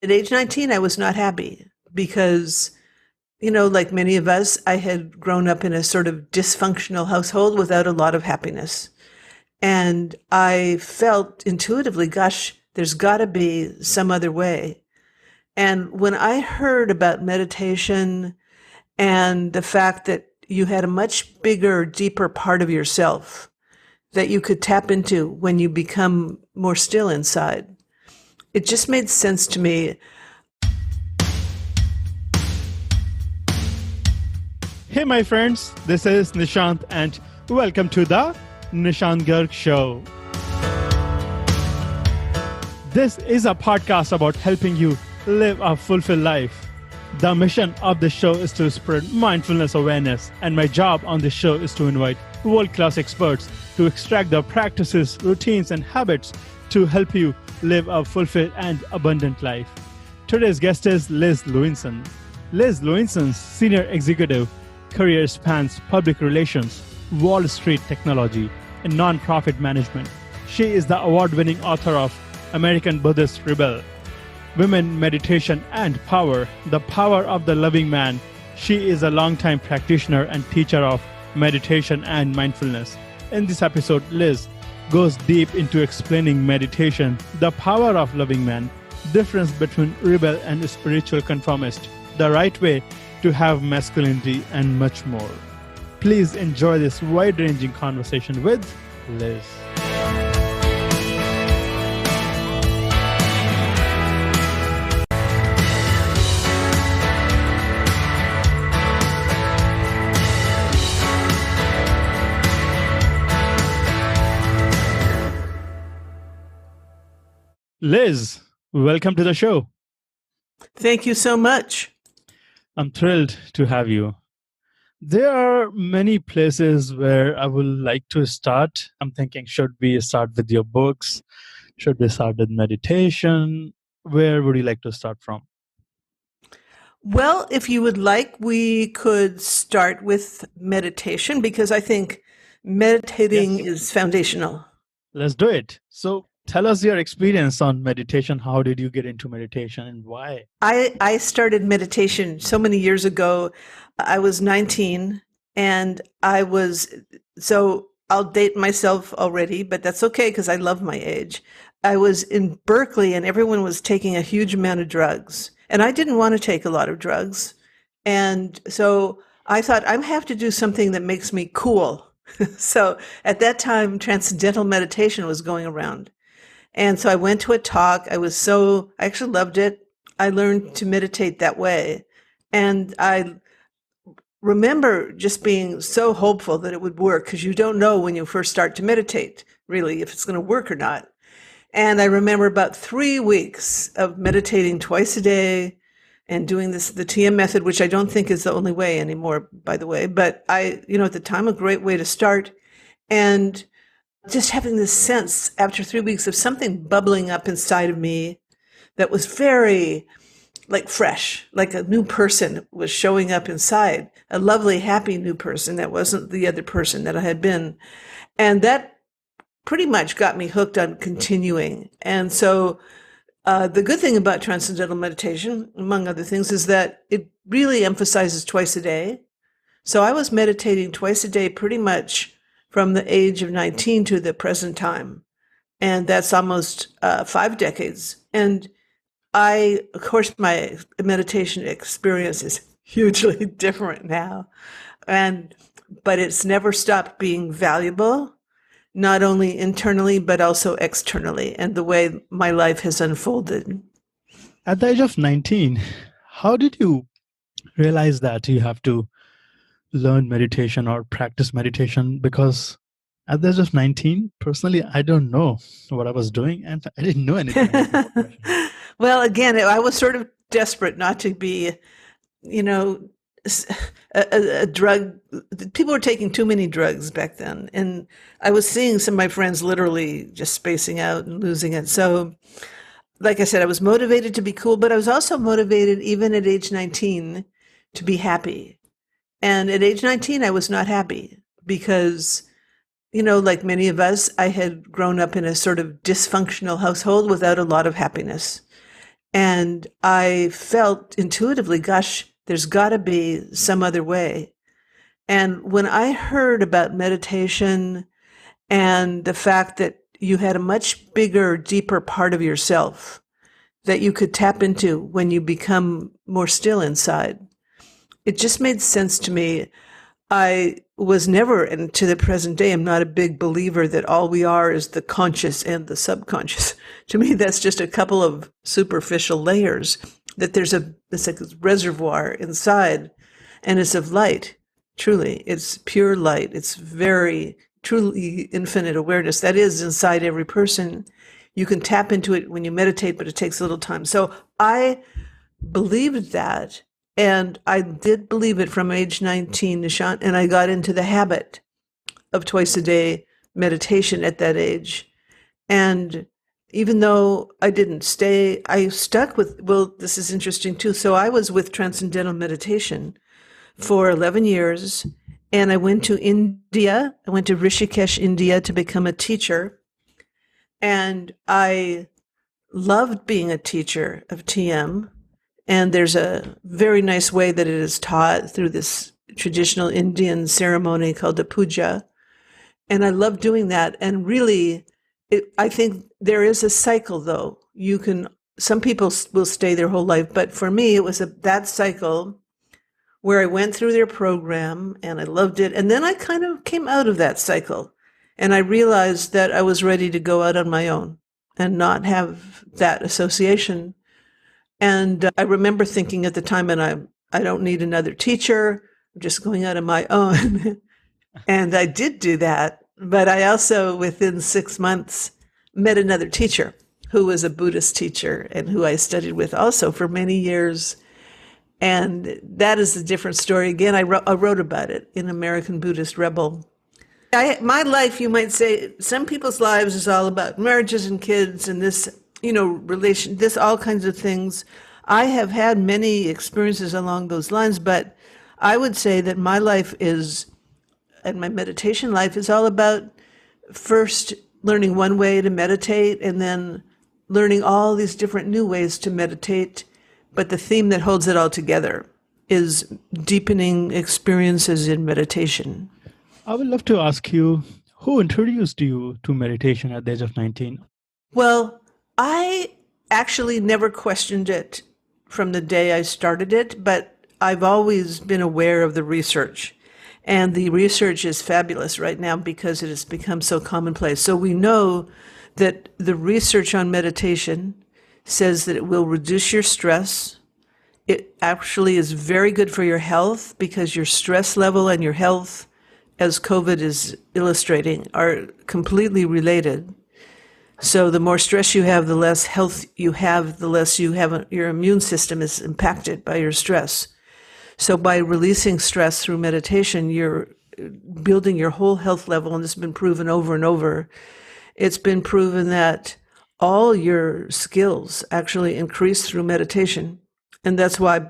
At age 19, I was not happy because, like many of us, I had grown up in a sort of dysfunctional household without a lot of happiness. And I felt intuitively, gosh, there's got to be some other way. And when I heard about meditation and the fact that you had a much bigger, deeper part of yourself that you could tap into when you become more still inside, it just made sense to me. Hey, my friends, this is Nishant, and welcome to the Nishant Garg Show. This is a podcast about helping you live a fulfilled life. The mission of the show is to spread mindfulness awareness, and my job on the show is to invite world-class experts to extract their practices, routines, and habits to help you live a fulfilled and abundant life. Today's guest is Liz Lewinson. Liz Lewinson's senior executive career spans public relations, Wall Street technology, and nonprofit management. She is the award-winning author of American Buddhist Rebel, Women, Meditation, and Power, The Power of the Loving Man. She is a longtime practitioner and teacher of meditation and mindfulness. In this episode, Liz goes deep into explaining meditation, the power of loving man, difference between rebel and spiritual conformist, the right way to have masculinity, and much more. Please enjoy this wide-ranging conversation with Liz. Liz, welcome to the show. Thank you so much. I'm thrilled to have you. There are many places where I would like to start. I'm thinking, should we start with your books? Should we start with meditation? Where would you like to start from? Well, if you would like, we could start with meditation because I think meditating is foundational. Let's do it. So tell us your experience on meditation. How did you get into meditation and why? I started meditation so many years ago. I was 19 and so I'll date myself already, but that's okay because I love my age. I was in Berkeley and everyone was taking a huge amount of drugs. And I didn't want to take a lot of drugs. And so I thought I have to do something that makes me cool. So at that time, transcendental meditation was going around. And so I went to a talk. I actually loved it. I learned to meditate that way. And I remember just being so hopeful that it would work because you don't know when you first start to meditate, really, if it's going to work or not. And I remember about 3 weeks of meditating twice a day and doing the TM method, which I don't think is the only way anymore, by the way. But at the time, a great way to start. And just having this sense after 3 weeks of something bubbling up inside of me that was very fresh, like a new person was showing up inside, a lovely, happy new person that wasn't the other person that I had been. And that pretty much got me hooked on continuing. And so the good thing about transcendental meditation, among other things, is that it really emphasizes twice a day. So I was meditating twice a day pretty much from the age of 19 to the present time. And that's almost 5 decades. And of course, my meditation experience is hugely different now. But it's never stopped being valuable, not only internally, but also externally, and the way my life has unfolded. At the age of 19, how did you realize that you have to learn meditation or practice meditation? Because at the age of 19, personally, I don't know what I was doing, and I didn't know anything about meditation. Well, again, I was sort of desperate not to be, a drug. People were taking too many drugs back then. And I was seeing some of my friends literally just spacing out and losing it. So, like I said, I was motivated to be cool, but I was also motivated even at age 19 to be happy. And at age 19, I was not happy because, like many of us, I had grown up in a sort of dysfunctional household without a lot of happiness. And I felt intuitively, gosh, there's got to be some other way. And when I heard about meditation and the fact that you had a much bigger, deeper part of yourself that you could tap into when you become more still inside, it just made sense to me. I was never, and to the present day, I'm not a big believer that all we are is the conscious and the subconscious. To me, that's just a couple of superficial layers, that it's like a reservoir inside, and it's of light. Truly, it's pure light. It's very, truly infinite awareness that is inside every person. You can tap into it when you meditate, but it takes a little time. So I believed that. And I did believe it from age 19, Nishant, and I got into the habit of twice a day meditation at that age. And even though I didn't stay, I stuck with, well, this is interesting too. So I was with Transcendental Meditation for 11 years, and I went to India. I went to Rishikesh, India to become a teacher. And I loved being a teacher of TM. And there's a very nice way that it is taught through this traditional Indian ceremony called the puja. And I love doing that. And really, I think there is a cycle, though. Some people will stay their whole life. But for me, it was that cycle where I went through their program and I loved it. And then I kind of came out of that cycle. And I realized that I was ready to go out on my own and not have that association. And I remember thinking at the time, and I don't need another teacher. I'm just going out on my own. And I did do that. But I also, within 6 months, met another teacher who was a Buddhist teacher and who I studied with also for many years. And that is a different story. Again, I wrote about it in American Buddhist Rebel. My life, you might say, some people's lives is all about marriages and kids and this, all kinds of things. I have had many experiences along those lines, but I would say that my life and my meditation life is all about first learning one way to meditate and then learning all these different new ways to meditate. But the theme that holds it all together is deepening experiences in meditation. I would love to ask you, who introduced you to meditation at the age of 19? Well, I actually never questioned it from the day I started it, but I've always been aware of the research. And the research is fabulous right now because it has become so commonplace. So we know that the research on meditation says that it will reduce your stress. It actually is very good for your health because your stress level and your health, as COVID is illustrating, are completely related. So the more stress you have, the less health you have, the less your immune system is impacted by your stress. So by releasing stress through meditation, you're building your whole health level, and this has been proven over and over. It's been proven that all your skills actually increase through meditation. And that's why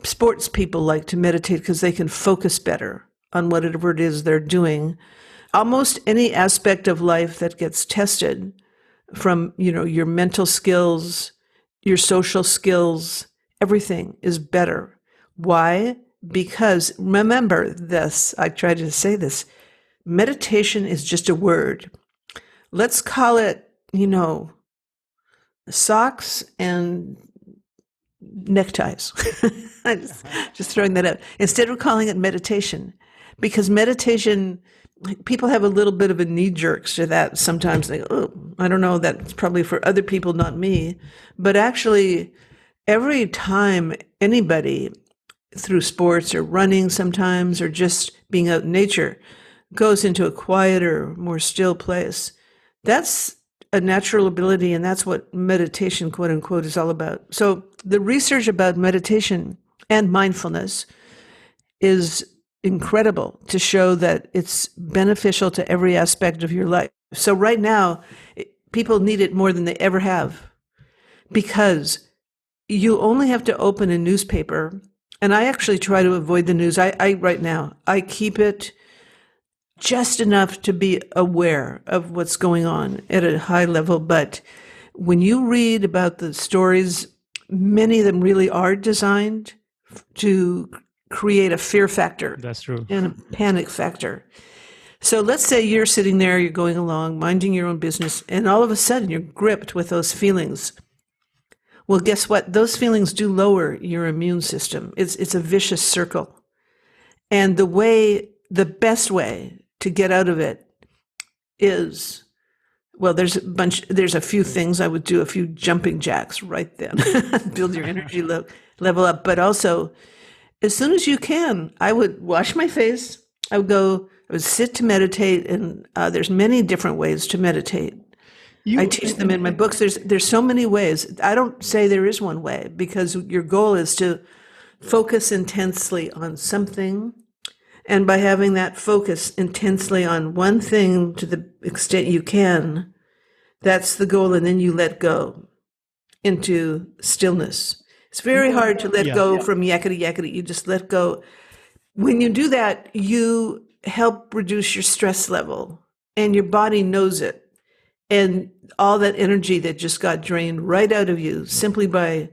sports people like to meditate, because they can focus better on whatever it is they're doing. Almost any aspect of life that gets tested, from your mental skills, your social skills, everything is better. Why? Because remember this, I try to say this, meditation is just a word. Let's call it, socks and neckties. just throwing that out. Instead of calling it meditation, because meditation, people have a little bit of a knee-jerk to that sometimes. They go, oh, I don't know, that's probably for other people, not me. But actually, every time anybody, through sports or running sometimes, or just being out in nature, goes into a quieter, more still place, that's a natural ability, and that's what meditation, quote unquote, is all about. So the research about meditation and mindfulness is incredible to show that it's beneficial to every aspect of your life. So right now, people need it more than they ever have, because you only have to open a newspaper, and I actually try to avoid the news. Right now, I keep it just enough to be aware of what's going on at a high level. But when you read about the stories many of them really are designed to create a fear factor. That's true. And a panic factor. So let's say you're sitting there, you're going along, minding your own business, and all of a sudden you're gripped with those feelings. Well, guess what? Those feelings do lower your immune system. It's a vicious circle. And the best way to get out of it is, well, there's a few things I would do, a few jumping jacks right then, build your energy level up. But also, as soon as you can, I would wash my face. I would sit to meditate, and there's many different ways to meditate. I teach them in my books. There's so many ways. I don't say there is one way, because your goal is to focus intensely on something. And by having that focus intensely on one thing to the extent you can, that's the goal. And then you let go into stillness. It's very hard to let go from yakety yakety. You just let go. When you do that, you help reduce your stress level, and your body knows it. And all that energy that just got drained right out of you simply by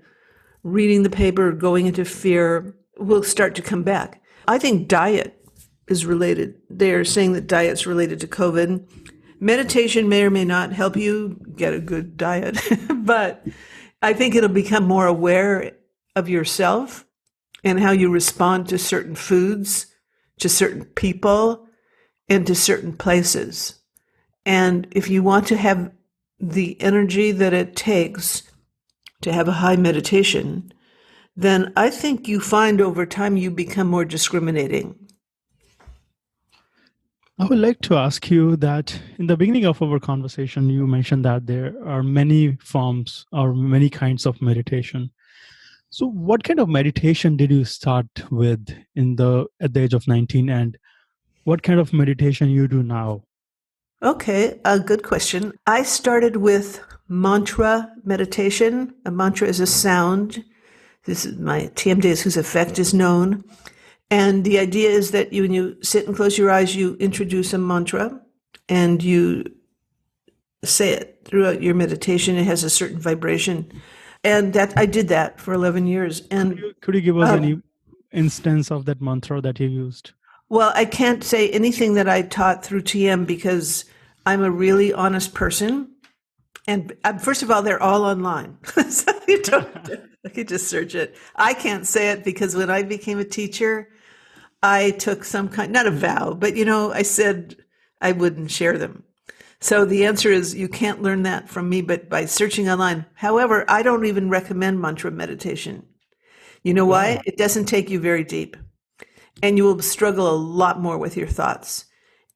reading the paper, going into fear, will start to come back. I think diet is related. They're saying that diet's related to COVID. Meditation may or may not help you get a good diet, but I think it'll become more aware of yourself and how you respond to certain foods, to certain people, and to certain places. And if you want to have the energy that it takes to have a high meditation, then I think you find over time you become more discriminating. I would like to ask you that in the beginning of our conversation, you mentioned that there are many forms or many kinds of meditation. So what kind of meditation did you start with at the age of 19, and what kind of meditation you do now? Okay, a good question. I started with mantra meditation. A mantra is a sound. This is my TM days whose effect is known. And the idea is that when you sit and close your eyes, you introduce a mantra and you say it throughout your meditation. It has a certain vibration. And that I did that for 11 years. And could you give us any instance of that mantra that you used? Well, I can't say anything that I taught through TM because I'm a really honest person. And first of all, they're all online. So you can just search it. I can't say it because when I became a teacher, I took some kind, not a vow, but I said I wouldn't share them. So the answer is you can't learn that from me, but by searching online. However, I don't even recommend mantra meditation. You know why? It doesn't take you very deep. And you will struggle a lot more with your thoughts.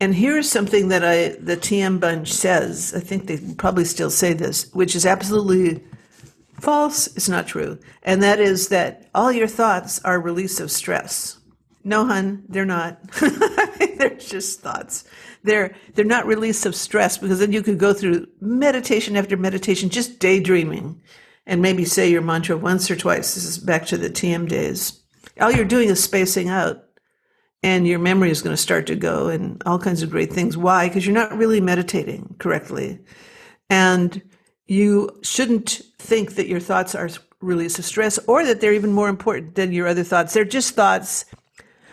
And here's something that the TM bunch says, I think they probably still say this, which is absolutely false. It's not true. And that is that all your thoughts are a release of stress. No, hun, they're not. They're just thoughts. They're not release of stress, because then you could go through meditation after meditation, just daydreaming, and maybe say your mantra once or twice. This is back to the TM days. All you're doing is spacing out. And your memory is going to start to go and all kinds of great things. Why? Because you're not really meditating correctly. And you shouldn't think that your thoughts are release of stress or that they're even more important than your other thoughts. They're just thoughts.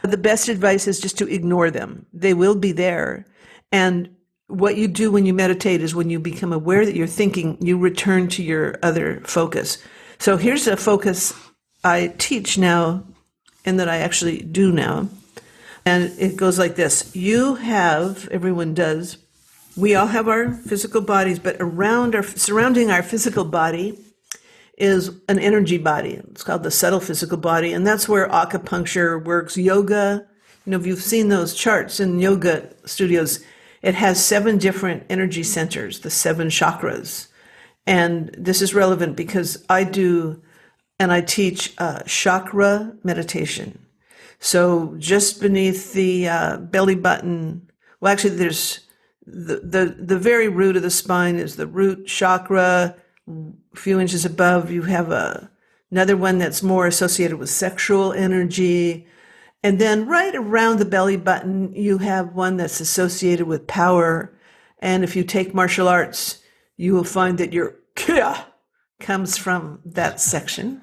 The best advice is just to ignore them. They will be there. And what you do when you meditate is when you become aware that you're thinking, you return to your other focus. So here's a focus I teach now and that I actually do now. And it goes like this. Everyone does, we all have our physical bodies, but surrounding our physical body is an energy body. It's called the subtle physical body. And that's where acupuncture works. Yoga, if you've seen those charts in yoga studios, it has 7 different energy centers, the 7 chakras. And this is relevant because I teach chakra meditation. So just beneath the belly button, well, actually, there's the very root of the spine is the root chakra. A few inches above, you have another one that's more associated with sexual energy. And then right around the belly button, you have one that's associated with power. And if you take martial arts, you will find that your kia, comes from that section.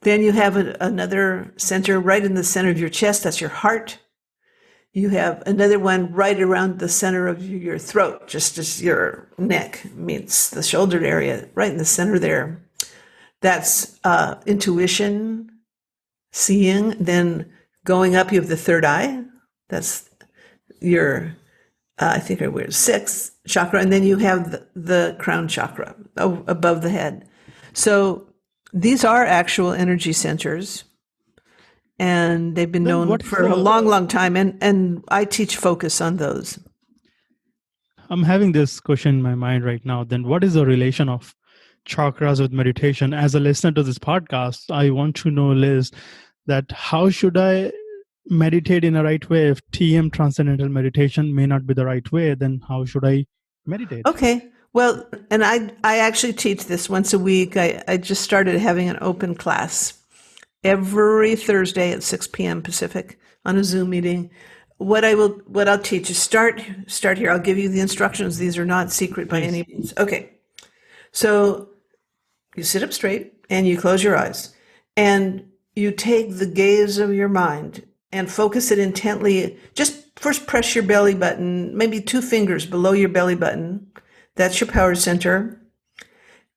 Then you have another center right in the center of your chest. That's your heart. You have another one right around the center of your throat, just as your neck meets the shoulder area, right in the center there. That's intuition, seeing. Then going up, you have the third eye. That's your, I think I wear sixth chakra. And then you have the crown chakra above the head. So these are actual energy centers. And they've been known for a long, long time. And I teach focus on those. I'm having this question in my mind right now. Then what is the relation of chakras with meditation? As a listener to this podcast, I want to know, Liz, that how should I meditate in the right way? If TM, transcendental meditation, may not be the right way, then how should I meditate? Okay. Well, and I actually teach this once a week. I just started having an open class every Thursday at 6 p.m. Pacific on a Zoom meeting. What I'll teach is start here. I'll give you the instructions. These are not secret by any means. Okay. So you sit up straight and you close your eyes and you take the gaze of your mind and focus it intently. Just first press your belly button, maybe 2 fingers below your belly button. That's your power center.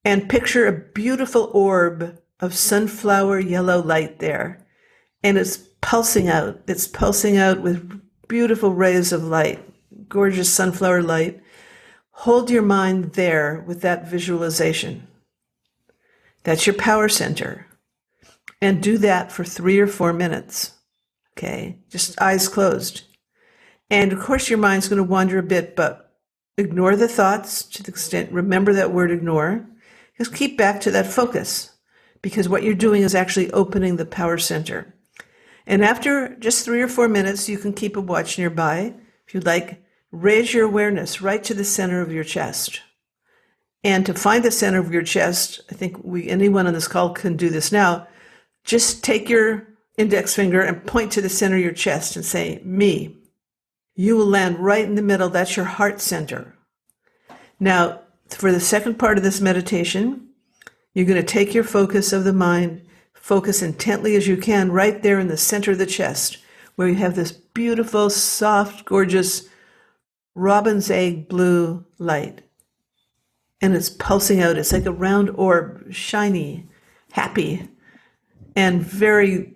And picture a beautiful orb of sunflower yellow light there. And it's pulsing out. It's pulsing out with beautiful rays of light, gorgeous sunflower light. Hold your mind there with that visualization. That's your power center. And do that for 3 or 4 minutes. Okay, just eyes closed. And of course your mind's going to wander a bit, but ignore the thoughts to the extent, remember that word ignore. Just keep back to that focus, because what you're doing is actually opening the power center. And after just 3 or 4 minutes, you can keep a watch nearby. If you'd like, raise your awareness right to the center of your chest. And to find the center of your chest, I think anyone on this call can do this now. Just take your index finger and point to the center of your chest and say, me. You will land right in the middle. That's your heart center. Now, for the second part of this meditation, you're going to take your focus of the mind, focus intently as you can right there in the center of the chest, where you have this beautiful, soft, gorgeous robin's egg blue light. And it's pulsing out. It's like a round orb, shiny, happy, and very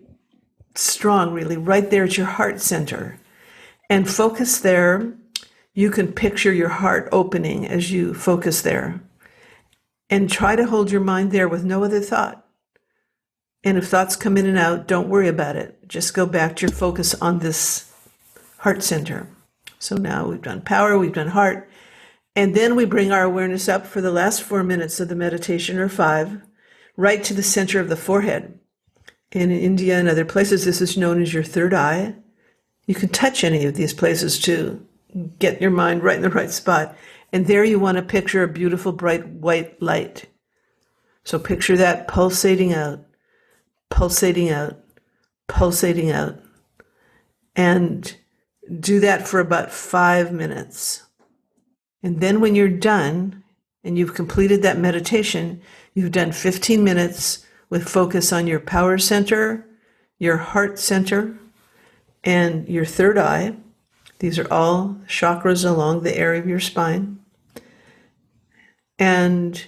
strong, really, right there at your heart center. And focus there. You can picture your heart opening as you focus there. And try to hold your mind there with no other thought. And if thoughts come in and out, don't worry about it. Just go back to your focus on this heart center. So now we've done power, we've done heart. And then we bring our awareness up for the last 4 minutes of the meditation, or 5, right to the center of the forehead. In India and other places, this is known as your third eye. You can touch any of these places to get your mind right in the right spot. And there you want to picture a beautiful, bright, white light. So picture that pulsating out, pulsating out, pulsating out. And do that for about 5 minutes. And then when you're done and you've completed that meditation, you've done 15 minutes with focus on your power center, your heart center, and your third eye. These are all chakras along the area of your spine. And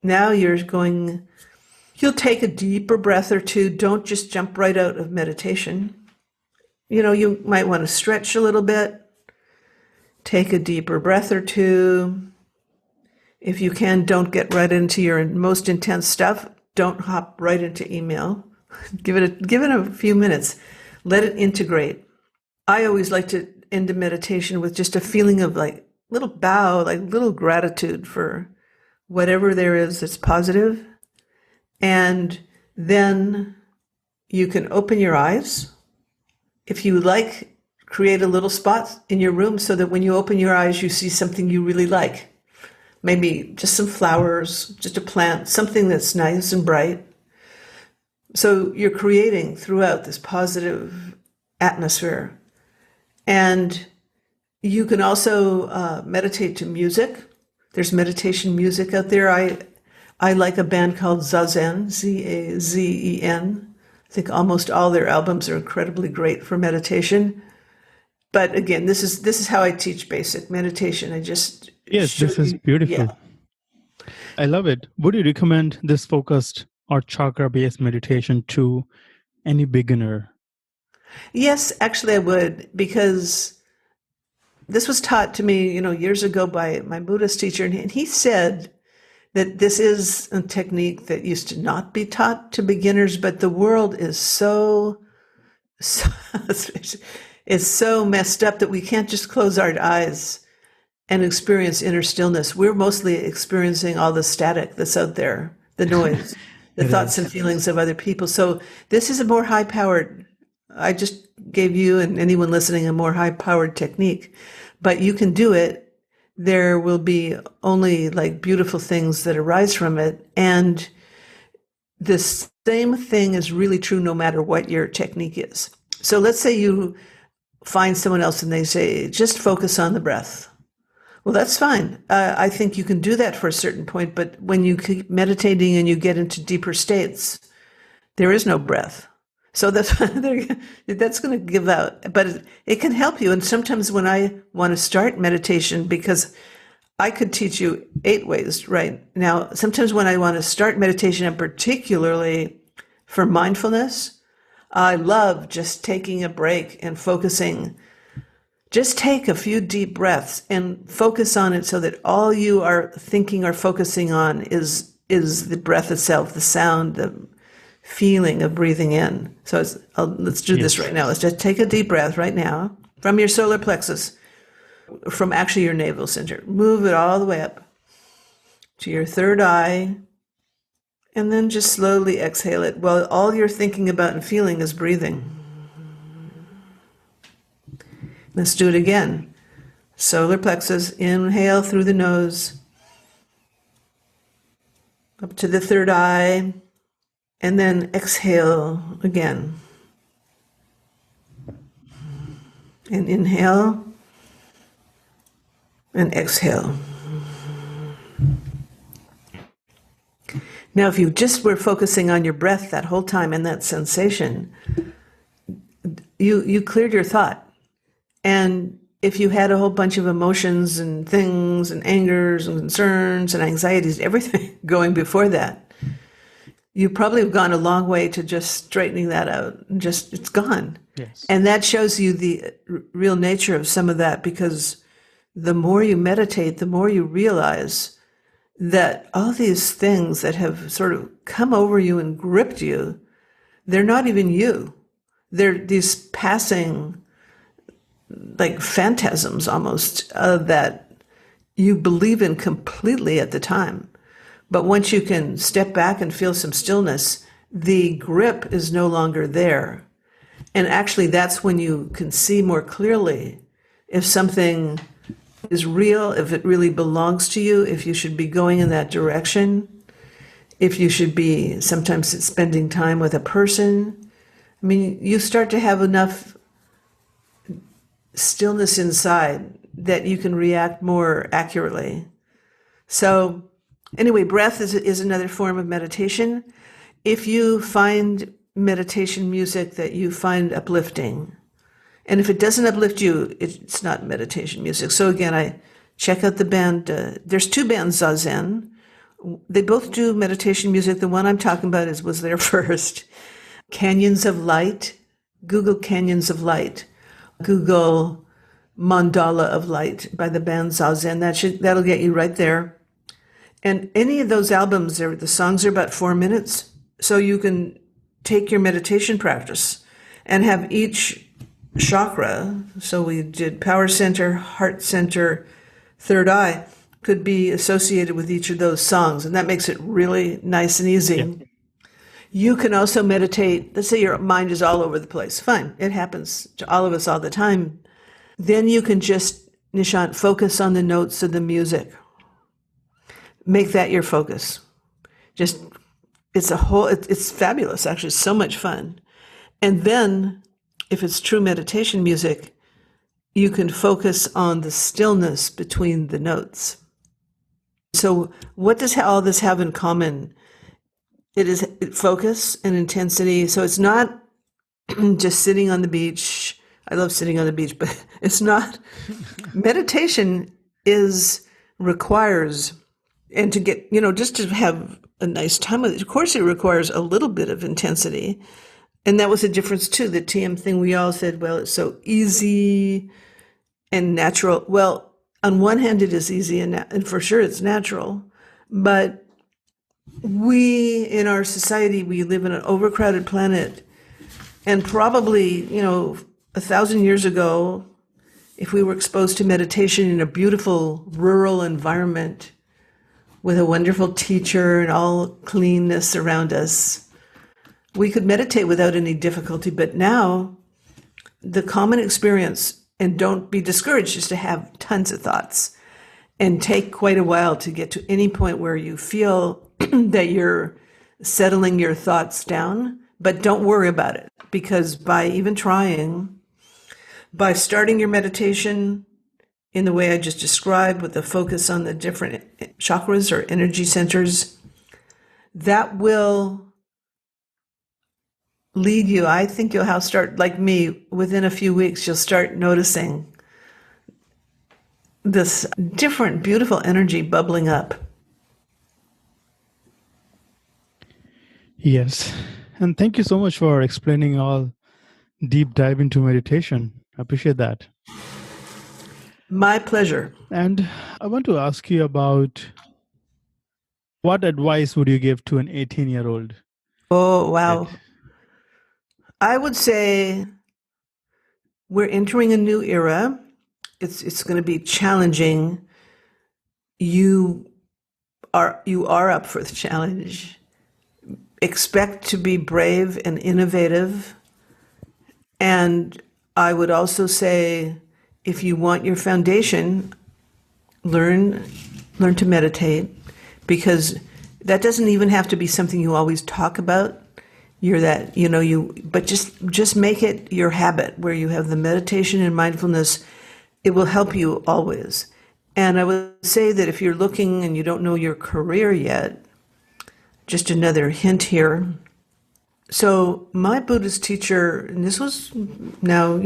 now you'll take a deeper breath or 2. Don't just jump right out of meditation. You might want to stretch a little bit. Take a deeper breath or 2. If you can, don't get right into your most intense stuff. Don't hop right into email. Give it a few minutes. Let it integrate. I always like to end a meditation with just a feeling of like little bow, like little gratitude for whatever there is that's positive. And then you can open your eyes. If you like, create a little spot in your room so that when you open your eyes, you see something you really like. Maybe just some flowers, just a plant, something that's nice and bright. So you're creating throughout this positive atmosphere. And you can also meditate to music. There's meditation music out there. I like a band called Zazen, Zazen. I think almost all their albums are incredibly great for meditation. But again, this is how I teach basic meditation. I just Yes, show this is you, yeah. beautiful. I love it. Would you recommend this focused or chakra-based meditation to any beginner? Yes, actually I would, because this was taught to me, years ago by my Buddhist teacher, and he said that this is a technique that used to not be taught to beginners, but the world is so is so messed up that we can't just close our eyes and experience inner stillness. We're mostly experiencing all the static that's out there, the noise, the thoughts and feelings of other people. So this is a more high-powered, I just gave you and anyone listening a more high-powered technique, but you can do it. There will be only like beautiful things that arise from it. And the same thing is really true no matter what your technique is. So let's say you find someone else and they say, just focus on the breath. Well, that's fine. I think you can do that for a certain point, but when you keep meditating and you get into deeper states, there is no breath. So that's going to give out, but it can help you. And sometimes when I want to start meditation, because I could teach you 8 ways right now, sometimes when I want to start meditation, and particularly for mindfulness, I love just taking a break and focusing. Just take a few deep breaths and focus on it so that all you are thinking or focusing on is the breath itself, the sound, the feeling of breathing in. So let's do this right now. Let's just take a deep breath right now from your solar plexus, from actually your navel center. Move it all the way up to your third eye, and then just slowly exhale it while all you're thinking about and feeling is breathing. Let's do it again. Solar plexus, inhale through the nose, up to the third eye, and then exhale again. And inhale, and exhale. Now, if you just were focusing on your breath that whole time and that sensation, you cleared your thought. And if you had a whole bunch of emotions and things and angers and concerns and anxieties, everything going before that, you probably have gone a long way to just straightening that out. And just, it's gone. Yes. And that shows you the real nature of some of that, because the more you meditate, the more you realize that all these things that have sort of come over you and gripped you, they're not even you. They're these passing, like phantasms almost, that you believe in completely at the time. But once you can step back and feel some stillness, the grip is no longer there. And actually, that's when you can see more clearly if something is real, if it really belongs to you, if you should be going in that direction, if you should be sometimes spending time with a person. I mean, you start to have enough stillness inside that you can react more accurately. So anyway, breath is another form of meditation. If you find meditation music that you find uplifting, and if it doesn't uplift you, it's not meditation music. So again, I check out the band. There's 2 bands, Zazen. They both do meditation music. The one I'm talking about was there first. Canyons of Light. Google Canyons of Light. Google Mandala of Light by the band Zazen. That'll get you right there. And any of those albums, the songs are about 4 minutes. So you can take your meditation practice and have each chakra, so we did power center, heart center, third eye, could be associated with each of those songs. And that makes it really nice and easy. Yeah. You can also meditate. Let's say your mind is all over the place. Fine. It happens to all of us all the time. Then you can just, Nishant, focus on the notes of the music. Make that your focus. It's fabulous, actually. It's so much fun. And then, if it's true meditation music, you can focus on the stillness between the notes. So what does all this have in common? It is focus and intensity. So it's not just sitting on the beach. I love sitting on the beach, but it's not. Meditation requires, and to get, just to have a nice time with it, of course it requires a little bit of intensity. And that was the difference too. The TM thing, we all said, well, it's so easy and natural. Well, on one hand, it is easy and for sure it's natural. But we, in our society, we live in an overcrowded planet. And probably, 1,000 years ago, if we were exposed to meditation in a beautiful rural environment with a wonderful teacher and all cleanness around us, we could meditate without any difficulty. But now, the common experience, and don't be discouraged, is to have tons of thoughts and take quite a while to get to any point where you feel that you're settling your thoughts down. But don't worry about it, because by even trying, by starting your meditation in the way I just described, with the focus on the different chakras or energy centers, that will lead you. I think you'll start, like me, within a few weeks, you'll start noticing this different, beautiful energy bubbling up. Yes. And thank you so much for explaining all deep dive into meditation. I appreciate that. My pleasure. And I want to ask you about, what advice would you give to an 18-year-old? Oh, wow. I would say we're entering a new era. It's going to be challenging. You are up for the challenge. Expect to be brave and innovative. And I would also say, if you want your foundation, learn to meditate, because that doesn't even have to be something you always talk about. But just make it your habit, where you have the meditation and mindfulness. It will help you always. And I would say that if you're looking and you don't know your career yet, just another hint here. So my Buddhist teacher, and this was now,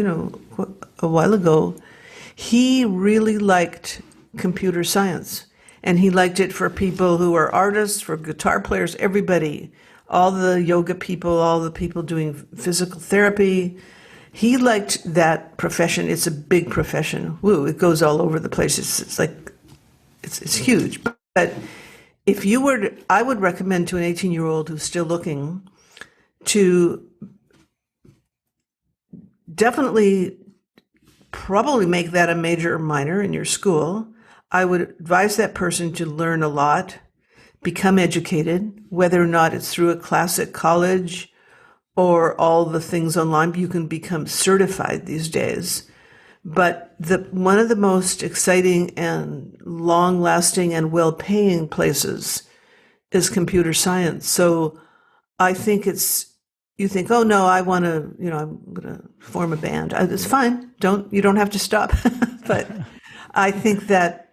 a while ago, he really liked computer science. And he liked it for people who are artists, for guitar players, everybody, all the yoga people, all the people doing physical therapy. He liked that profession. It's a big profession. Woo, it goes all over the place. It's huge. But if you were I would recommend to an 18-year-old who's still looking to definitely probably make that a major or minor in your school. I would advise that person to learn a lot, become educated, whether or not it's through a classic college or all the things online. You can become certified these days. But one of the most exciting and long-lasting and well-paying places is computer science. So I think you think, oh no, I want to, I'm going to form a band. It's fine. You don't have to stop. But I think that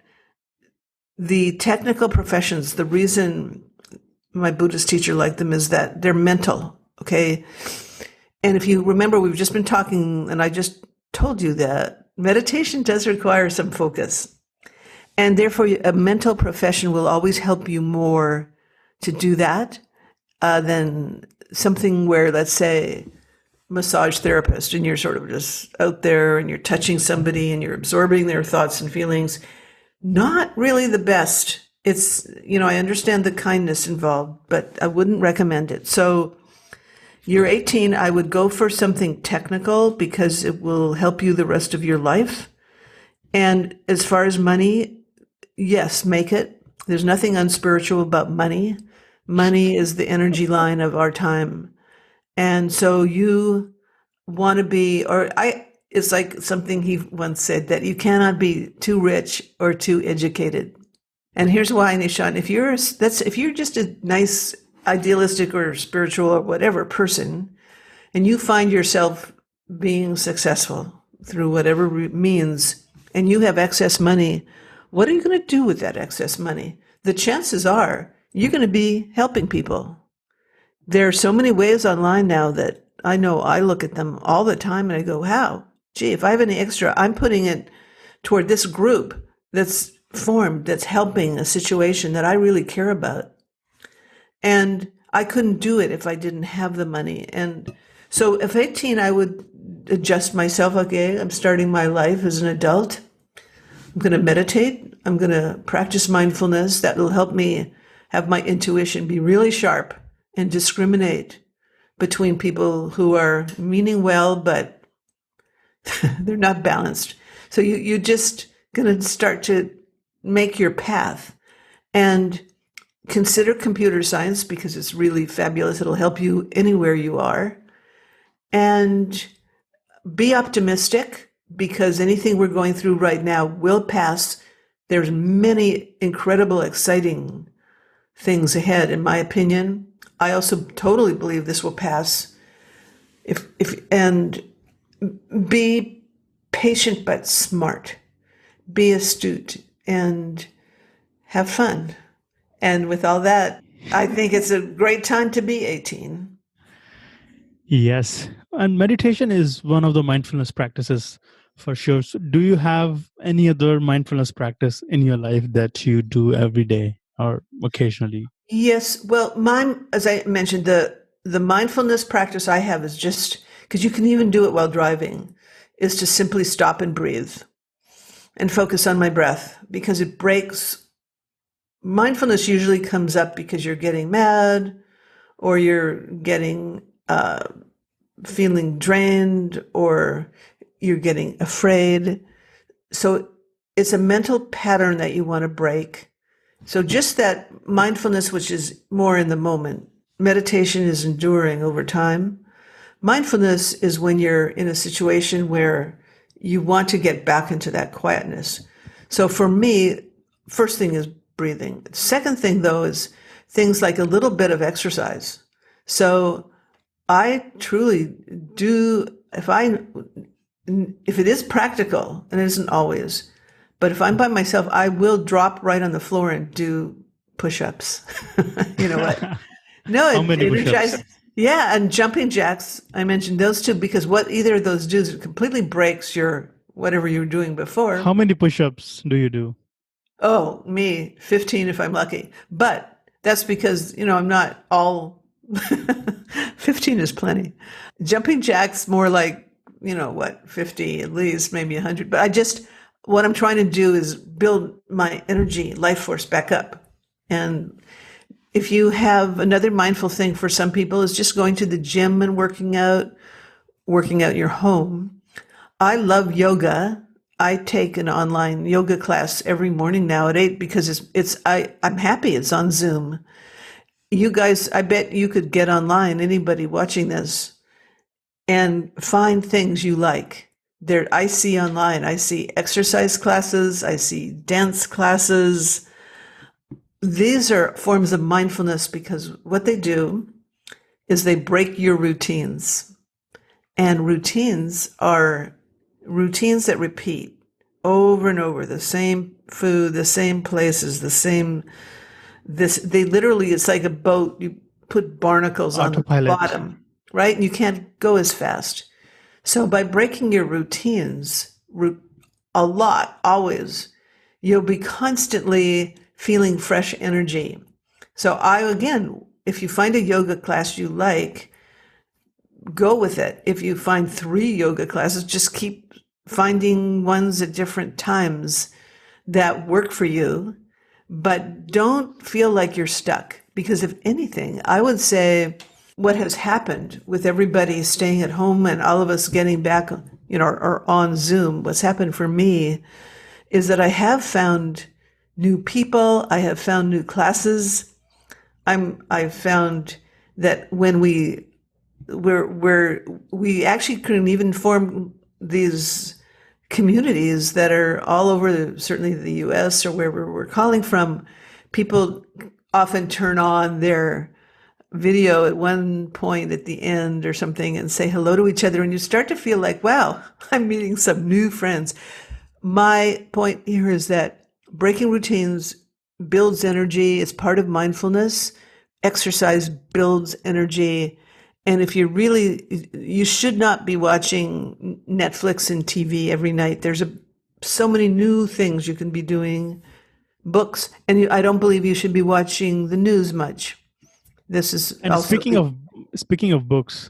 the technical professions, the reason my Buddhist teacher liked them is that they're mental. Okay. And if you remember, we've just been talking, and I just told you that meditation does require some focus. And therefore, a mental profession will always help you more to do that than something where, let's say, massage therapist, and you're sort of just out there and you're touching somebody and you're absorbing their thoughts and feelings. Not really the best. It's, I understand the kindness involved, but I wouldn't recommend it. So you're 18, I would go for something technical because it will help you the rest of your life. And as far as money, yes, make it. There's nothing unspiritual about money. Money is the energy line of our time. And so you want to be, it's like something he once said, that you cannot be too rich or too educated. And here's why, Nishant, if you're just a nice, idealistic or spiritual or whatever person, and you find yourself being successful through whatever means, and you have excess money, what are you going to do with that excess money? the chances are you're going to be helping people. There are so many ways online now that I know I look at them all the time and I go, wow, gee, if I have any extra, I'm putting it toward this group that's formed, that's helping a situation that I really care about. And I couldn't do it if I didn't have the money. And so if 18, I would adjust myself. Okay, I'm starting my life as an adult. I'm going to meditate. I'm going to practice mindfulness. That will help me have my intuition be really sharp and discriminate between people who are meaning well, but they're not balanced. So you're just going to start to make your path and consider computer science because it's really fabulous. It'll help you anywhere you are. And be optimistic because anything we're going through right now will pass. There's many incredible, exciting things ahead, in my opinion. I also totally believe this will pass. And be patient but smart. Be astute and have fun. And with all that, I think it's a great time to be 18. Yes. And meditation is one of the mindfulness practices for sure. So do you have any other mindfulness practice in your life that you do every day or occasionally? Yes. Well, mine, as I mentioned, the mindfulness practice I have is just, because you can even do it while driving, is to simply stop and breathe and focus on my breath because it breaks. Mindfulness usually comes up because you're getting mad or you're getting feeling drained or you're getting afraid. So it's a mental pattern that you want to break. So just that mindfulness, which is more in the moment, meditation is enduring over time. Mindfulness is when you're in a situation where you want to get back into that quietness. So for me, first thing is breathing. Second thing, though, is things like a little bit of exercise. So I truly do, if it is practical, and it isn't always, but if I'm by myself, I will drop right on the floor and do push-ups. You know what? No, How many energizes. push-ups? Yeah, and jumping jacks, I mentioned those two because what either of those do is it completely breaks your whatever you were doing before. How many push-ups do you do? Oh, me, 15 if I'm lucky. But that's because, I'm not all 15 is plenty. Jumping jacks more like, 50 at least, maybe 100. But what I'm trying to do is build my energy, life force back up. And if you have another mindful thing for some people is just going to the gym and working out in your home. I love yoga. I take an online yoga class every morning now at 8 because I'm happy it's on Zoom. You guys, I bet you could get online, anybody watching this, and find things you like. I see online, I see exercise classes, I see dance classes. These are forms of mindfulness because what they do is they break your routines. And routines are routines that repeat over and over, the same food, the same places, it's like a boat. You put barnacles on the bottom, right? And you can't go as fast. So by breaking your routines a lot, always, you'll be constantly feeling fresh energy. So if you find a yoga class you like, go with it. If you find 3 yoga classes, just keep finding ones at different times that work for you, but don't feel like you're stuck. Because if anything, I would say what has happened with everybody staying at home and all of us getting back, or on Zoom, what's happened for me is that I have found new people. I have found new classes. I've found that when we actually can even form these communities that are all over, certainly the US or wherever we're calling from. People often turn on their video at one point at the end or something and say hello to each other, and you start to feel like, wow, I'm meeting some new friends. My point here is that breaking routines builds energy. It's part of mindfulness. Exercise builds energy. And if you should not be watching Netflix and TV every night. There's so many new things you can be doing. Books, and I don't believe you should be watching the news much. This is And also speaking of books,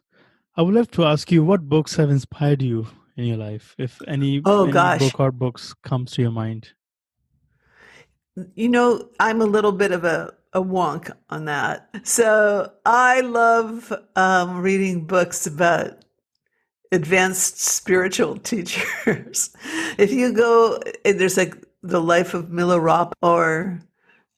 I would love to ask you what books have inspired you in your life, if any gosh. book or books comes to your mind. I'm a little bit of a wonk on that. So I love reading books about advanced spiritual teachers. If you go, there's like The Life of Milarepa, or,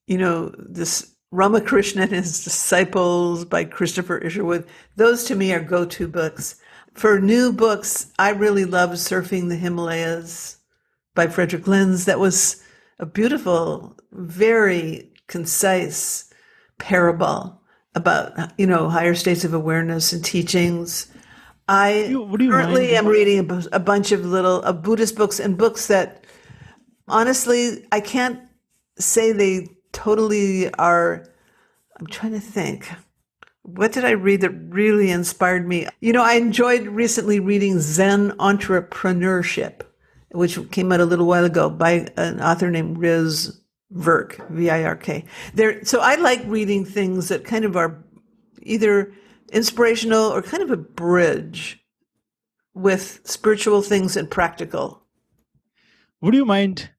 this Ramakrishna and His Disciples by Christopher Isherwood. Those to me are go-to books. For new books, I really love Surfing the Himalayas by Frederick Lenz. That was a beautiful, very concise parable about, higher states of awareness and teachings. I currently am reading a bunch of Buddhist books, and books that, honestly, I can't say they totally are. I'm trying to think. What did I read that really inspired me? I enjoyed recently reading Zen Entrepreneurship, which came out a little while ago by an author named Riz Virk, V-I-R-K. So I like reading things that kind of are either inspirational or kind of a bridge with spiritual things and practical. Would you mind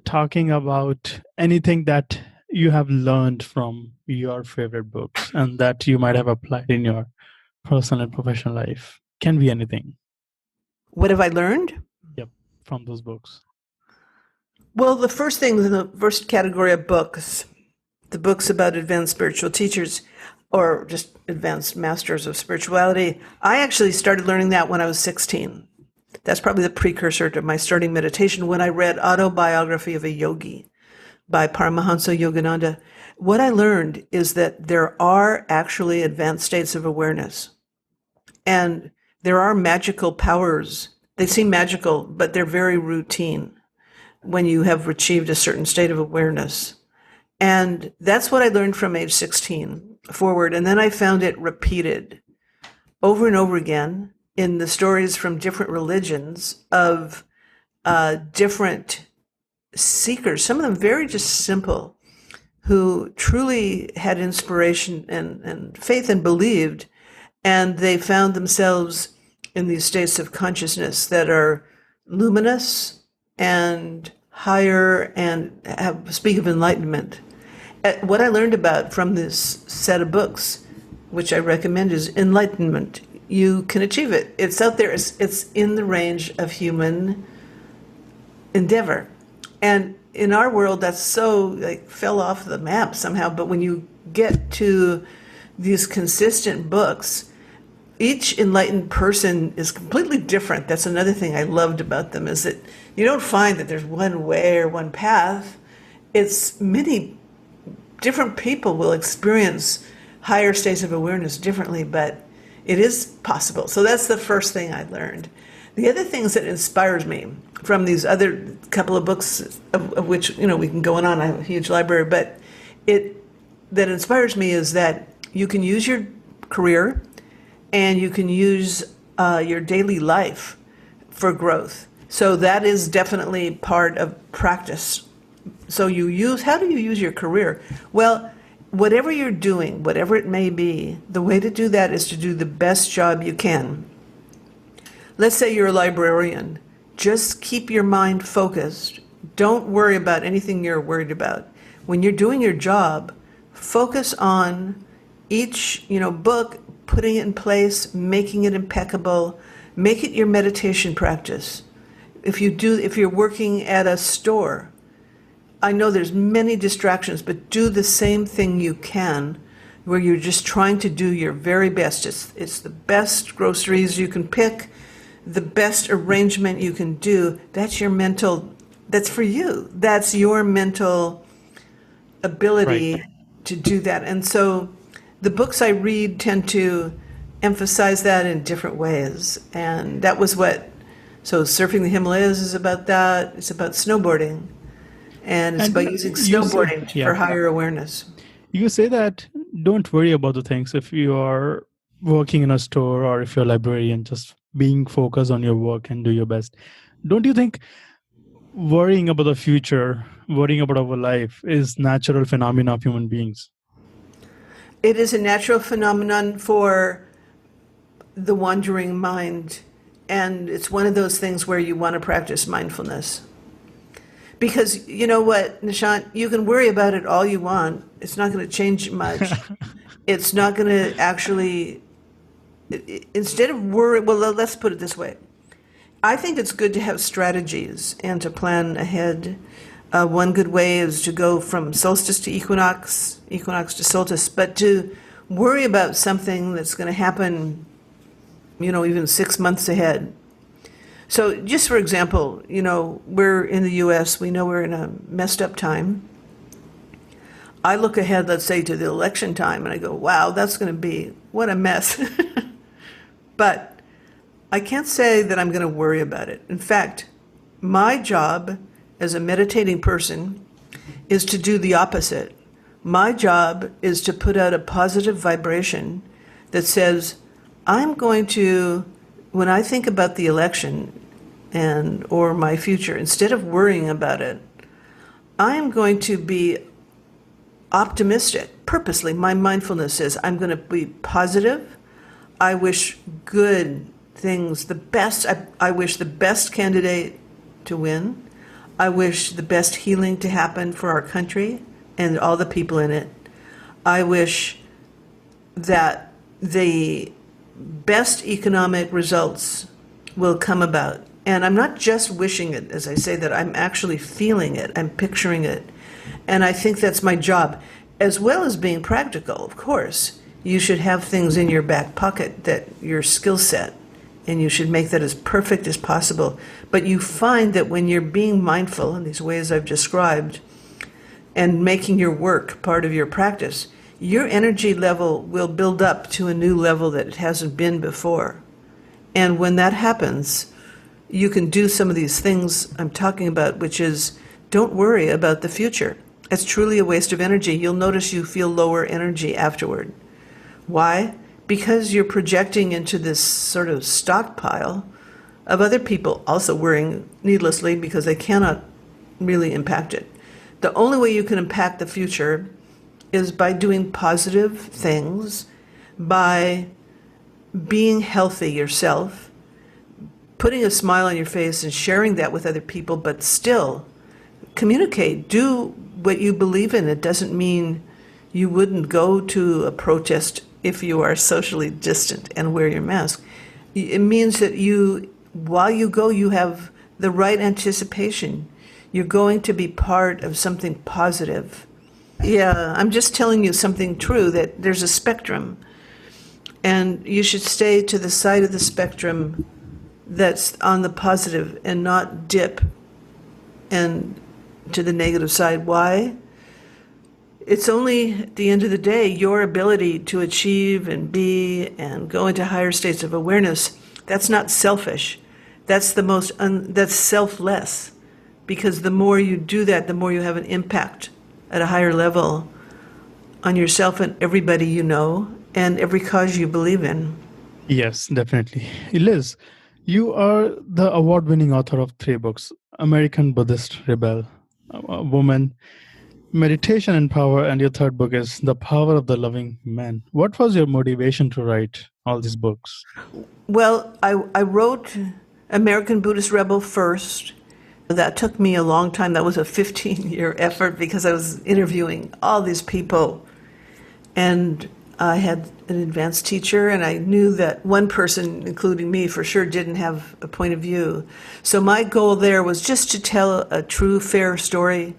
talking about anything that you have learned from your favorite books and that you might have applied in your personal and professional life? Can be anything. What have I learned? Yep, from those books. Well, the first thing in the first category of books, the books about advanced spiritual teachers or just advanced masters of spirituality, I actually started learning that when I was 16. That's probably the precursor to my starting meditation, when I read Autobiography of a Yogi by Paramahansa Yogananda. What I learned is that there are actually advanced states of awareness, and there are magical powers. They seem magical, but they're very routine when you have achieved a certain state of awareness. And that's what I learned from age 16 forward. And then I found it repeated over and over again in the stories from different religions of different seekers, some of them very just simple, who truly had inspiration and faith and believed, and they found themselves in these states of consciousness that are luminous and higher and speak of enlightenment. What I learned about from this set of books, which I recommend, is enlightenment. You can achieve it. It's out there. It's in the range of human endeavor. And in our world, that's so fell off the map somehow. But when you get to these consistent books, each enlightened person is completely different. That's another thing I loved about them, is that you don't find that there's one way or one path. It's many different people will experience higher states of awareness differently, but it is possible. So that's the first thing I learned. The other things that inspires me from these other couple of books, of which we can go on. I have a huge library, but that inspires me is that you can use your career and you can use your daily life for growth. So that is definitely part of practice. So how do you use your career? Well, whatever you're doing, whatever it may be, the way to do that is to do the best job you can. Let's say you're a librarian. Just keep your mind focused. Don't worry about anything you're worried about. When you're doing your job, focus on each, book, putting it in place, making it impeccable. Make it your meditation practice. If you're working at a store, I know there's many distractions, but do the same thing you can, where you're just trying to do your very best. It's the best groceries you can pick, the best arrangement you can do. That's for you. That's your mental ability to do that. And so the books I read tend to emphasize that in different ways. And that was so Surfing the Himalayas is about that. It's about snowboarding. And it's And about using you say, snowboarding for higher awareness. you say that don't worry about the things if you are working in a store or if you're a librarian, just being focused on your work and do your best. Don't you think worrying about the future, worrying about our life is natural phenomena of human beings? It is a natural phenomenon for the wandering mind. And it's one of those things where you want to practice mindfulness. Because you know what, Nishant, you can worry about it all you want. It's not going to change much. It's not going to actually, instead of worry, well, let's put it this way. I think it's good to have strategies and to plan ahead. One good way is to go from solstice to equinox, equinox to solstice, but to worry about something that's going to happen, even 6 months ahead. So just for example, we're in the US, we know we're in a messed up time. I look ahead, let's say, to the election time, and I go, wow, that's going to be, what a mess. But I can't say that I'm going to worry about it. In fact, my job as a meditating person is to do the opposite. My job is to put out a positive vibration that says, I'm going to, when I think about the election or my future, instead of worrying about it, I'm going to be optimistic. Purposely, my mindfulness says I'm going to be positive. I wish good things, the best. I wish the best candidate to win. I wish the best healing to happen for our country and all the people in it. I wish that the best economic results will come about. And I'm not just wishing it, as I say that, I'm actually feeling it, I'm picturing it. And I think that's my job, as well as being practical, of course. You should have things in your back pocket that your skill set, and you should make that as perfect as possible. But you find that when you're being mindful in these ways I've described, and making your work part of your practice, your energy level will build up to a new level that it hasn't been before. And when that happens, you can do some of these things I'm talking about, which is don't worry about the future. It's truly a waste of energy. You'll notice you feel lower energy afterward. Why? Because you're projecting into this sort of stockpile of other people also worrying needlessly because they cannot really impact it. The only way you can impact the future is by doing positive things, by being healthy yourself, putting a smile on your face and sharing that with other people, but still communicate. Do what you believe in. It doesn't mean you wouldn't go to a protest if you are socially distant and wear your mask. It means that while you go, you have the right anticipation. You're going to be part of something positive. Yeah, I'm just telling you something true, that there's a spectrum. And you should stay to the side of the spectrum that's on the positive and not dip and to the negative side. Why? It's only at the end of the day your ability to achieve and be and go into higher states of awareness. That's not selfish. That's that's selfless. Because the more you do that, the more you have an impact at a higher level on yourself and everybody you know and every cause you believe in. Yes, definitely. Liz, you are the award-winning author of 3 books: American Buddhist Rebel, a Woman, Meditation and Power, and your 3rd book is The Power of the Loving Man. What was your motivation to write all these books? Well, I wrote American Buddhist Rebel first. That took me a long time. That was a 15-year effort because I was interviewing all these people. And I had an advanced teacher, and I knew that one person, including me, for sure didn't have a point of view. So my goal there was just to tell a true, fair story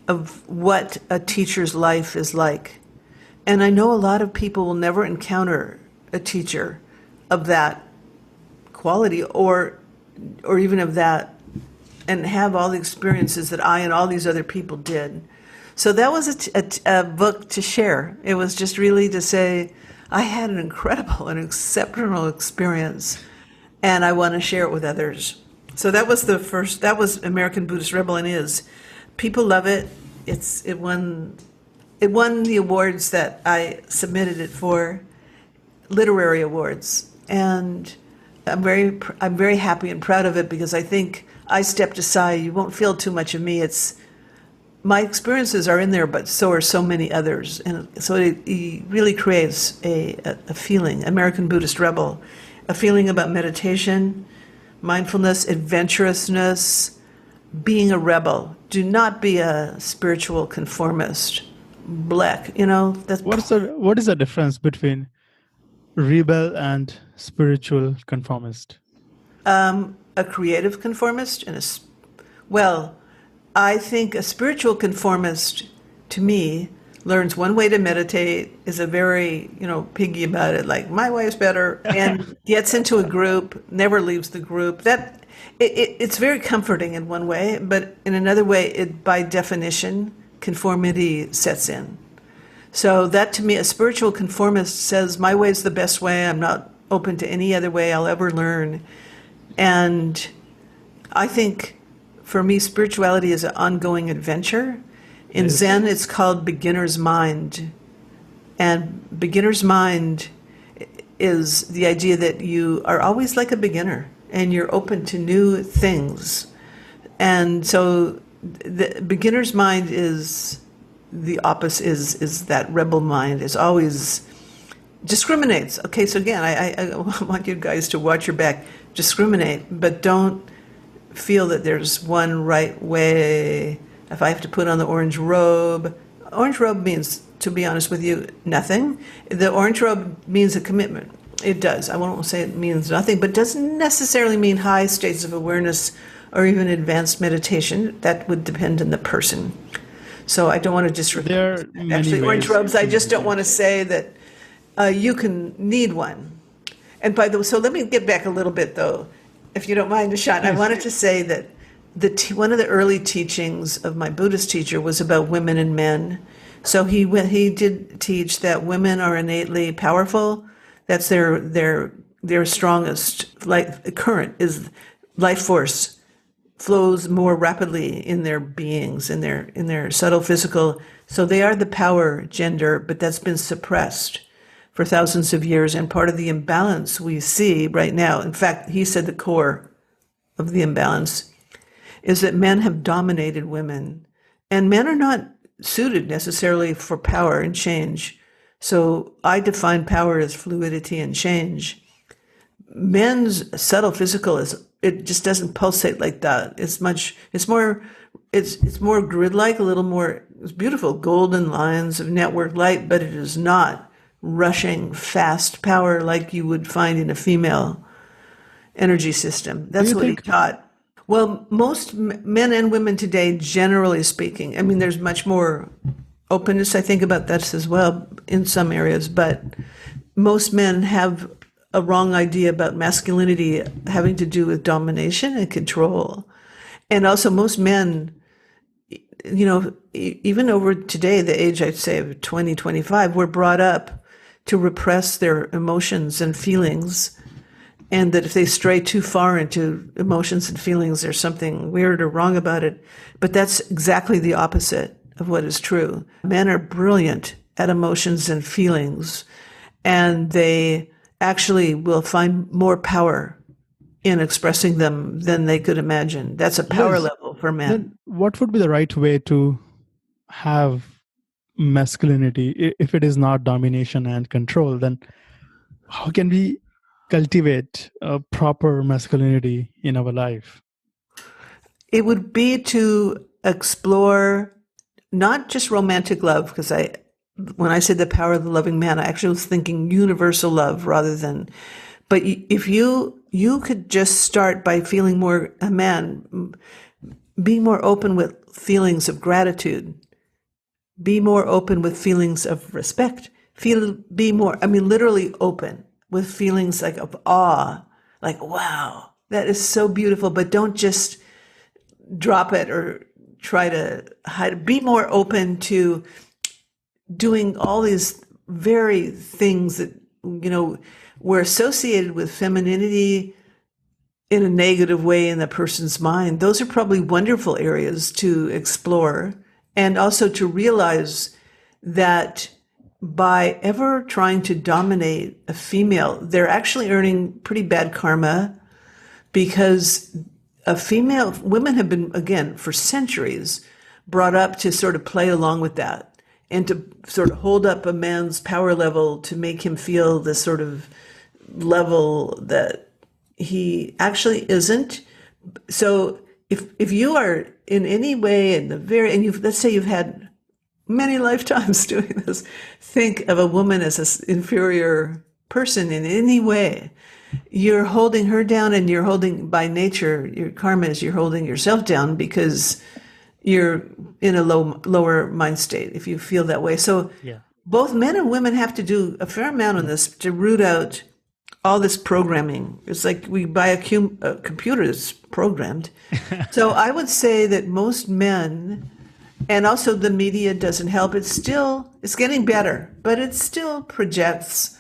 of what a teacher's life is like. And I know a lot of people will never encounter a teacher of that quality or even of that, and have all the experiences that I and all these other people did. So that was a book to share. It was just really to say, I had an incredible and exceptional experience, and I want to share it with others. So that was that was American Buddhist Rebel and is. People love it. It won the awards that I submitted it for, literary awards, and I'm very happy and proud of it because I think I stepped aside. You won't feel too much of me. It's my experiences are in there, but so are so many others, and so it really creates a feeling. American Buddhist Rebel, a feeling about meditation, mindfulness, adventurousness, being a rebel. Do not be a spiritual conformist. Black, that's What is the difference between rebel and spiritual conformist? a creative conformist and well, I think a spiritual conformist, to me, learns one way to meditate, is a very, piggy about it, like my way is better, and gets into a group, never leaves the group. It's very comforting in one way, but in another way, by definition, conformity sets in. So that, to me, a spiritual conformist says, my way is the best way. I'm not open to any other way I'll ever learn. And I think, for me, spirituality is an ongoing adventure. In Zen, it's called beginner's mind. And beginner's mind is the idea that you are always like a beginner and you're open to new things. And so the beginner's mind is the opposite, is that rebel mind, is always discriminates. Okay, so again, I want you guys to watch your back, discriminate, but don't feel that there's one right way. If I have to put on the orange robe means, to be honest with you, nothing. The orange robe means a commitment. It does. I won't say it means nothing, but doesn't necessarily mean high states of awareness or even advanced meditation. That would depend on the person. So I don't want to disregard. Actually, orange robes, I just don't want to say that you can need one. And by the way, so let me get back a little bit, though, if you don't mind, Nishant. I wanted to say that one of the early teachings of my Buddhist teacher was about women and men. So he did teach that women are innately powerful. That's their strongest current is life force flows more rapidly in their beings, in their subtle physical. So they are the power gender, but that's been suppressed for thousands of years. And part of the imbalance we see right now, in fact, he said the core of the imbalance is that men have dominated women, and men are not suited necessarily for power and change. So I define power as fluidity and change. Men's subtle physical it just doesn't pulsate like that. It's more grid-like, a little more, it's beautiful golden lines of network light, but it is not rushing fast power like you would find in a female energy system. That's what he taught. Well, most men and women today, generally speaking, I mean, there's much more openness, I think, about that as well in some areas, but most men have a wrong idea about masculinity having to do with domination and control. And also most men, even over today, the age, I'd say, of 20, 25, were brought up to repress their emotions and feelings, and that if they stray too far into emotions and feelings, there's something weird or wrong about it. But that's exactly the opposite of what is true. Men are brilliant at emotions and feelings, and they actually will find more power in expressing them than they could imagine. That's a power level for men. Then what would be the right way to have masculinity? If it is not domination and control, then how can we cultivate a proper masculinity in our life? It would be to explore not just romantic love, because when I said the power of the loving man, I actually was thinking universal love rather than, but if you could just start by feeling more, a man, be more open with feelings of gratitude, be more open with feelings of respect, literally open with feelings like of awe, like, wow, that is so beautiful, but don't just drop it or try to hide. Be more open to doing all these very things that, were associated with femininity in a negative way in the person's mind, those are probably wonderful areas to explore, and also to realize that by ever trying to dominate a female, they're actually earning pretty bad karma, because women have been, again, for centuries, brought up to sort of play along with that and to sort of hold up a man's power level to make him feel this sort of level that he actually isn't. So if you are in any way let's say you've had many lifetimes doing this, think of a woman as an inferior person in any way, you're holding her down, and you're holding, by nature, your karma is you're holding yourself down because you're in a lower mind state if you feel that way. So both men and women have to do a fair amount on this to root out all this programming. It's like we buy a computer that's programmed. So I would say that most men, and also the media doesn't help, it's getting better, but it still projects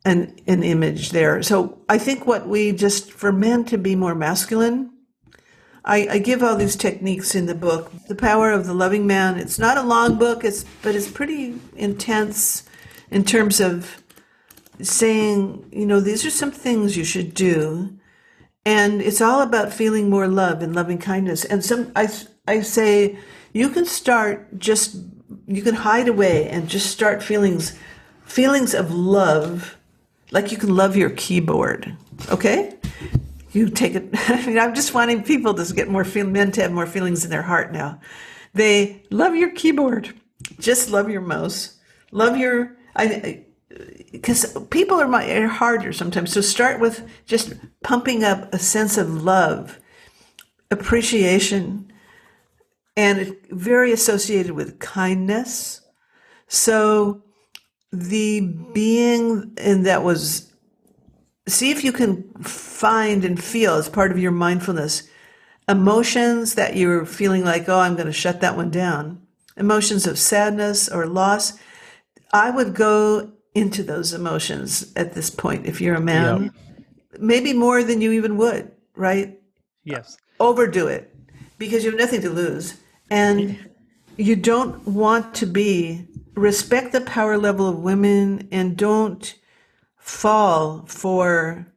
an image there. So I think for men to be more masculine, I give all these techniques in the book. The Power of the Loving Man. It's not a long book, but it's pretty intense in terms of saying, these are some things you should do. And it's all about feeling more love and loving kindness. And I say, you can hide away and just start feelings of love, like you can love your keyboard, okay? You take it. I'm just wanting people to men to have more feelings in their heart now. They love your keyboard. Just love your mouse. Because people are harder sometimes. So start with just pumping up a sense of love, appreciation, and very associated with kindness. So the being, and that was, see if you can find and feel as part of your mindfulness emotions that you're feeling like, oh, I'm going to shut that one down. Emotions of sadness or loss. I would go into those emotions at this point if you're a man. Maybe more than you even would, right? Yes. Overdo it because you have nothing to lose. And you don't want to respect the power level of women, and don't fall for,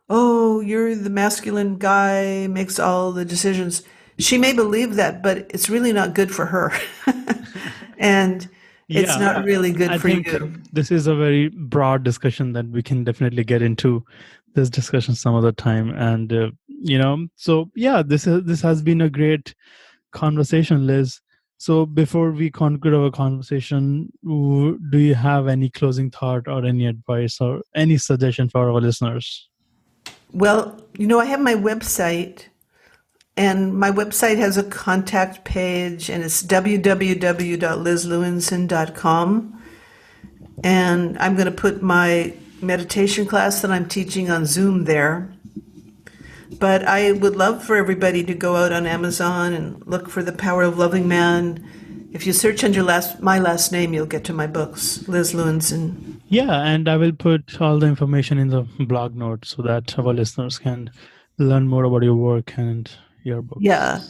oh, you're the masculine guy, makes all the decisions. She may believe that, but it's really not good for her. And it's not really good for you. This is a very broad discussion that we can definitely get into this discussion some other time. And, this has been a great conversation, Liz. So before we conclude our conversation, do you have any closing thought or any advice or any suggestion for our listeners? Well, I have my website, and my website has a contact page, and it's www.lizlewinson.com. And I'm going to put my meditation class that I'm teaching on Zoom there. But I would love for everybody to go out on Amazon and look for The Power of Loving Man. If you search under my last name, you'll get to my books, Liz Lewinson. Yeah, and I will put all the information in the blog notes so that our listeners can learn more about your work and your books. Yeah.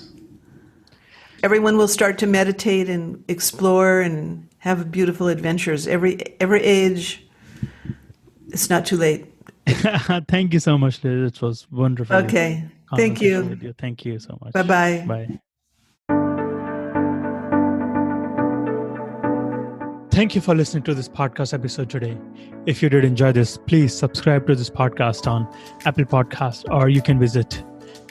Everyone will start to meditate and explore and have beautiful adventures. Every age, it's not too late. Thank you so much, Liz. It was wonderful. Okay. Thank you. Thank you so much. Bye-bye. Bye. Thank you for listening to this podcast episode today. If you did enjoy this, please subscribe to this podcast on Apple Podcasts, or you can visit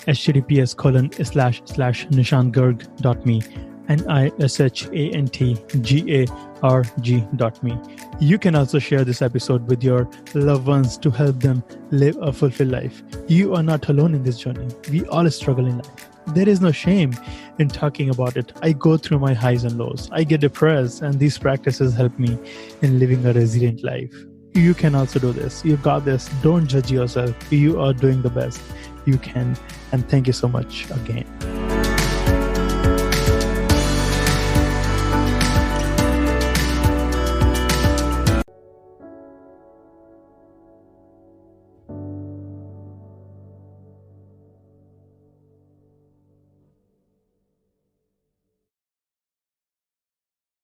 https://nishantgarg.me NISHANTGARG.me. You can also share this episode with your loved ones to help them live a fulfilled life. You are not alone in this journey. We all struggle in life. There is no shame in talking about it. I go through my highs and lows. I get depressed, and these practices help me in living a resilient life. You can also do this. You got this. Don't judge yourself. You are doing the best you can. And thank you so much again.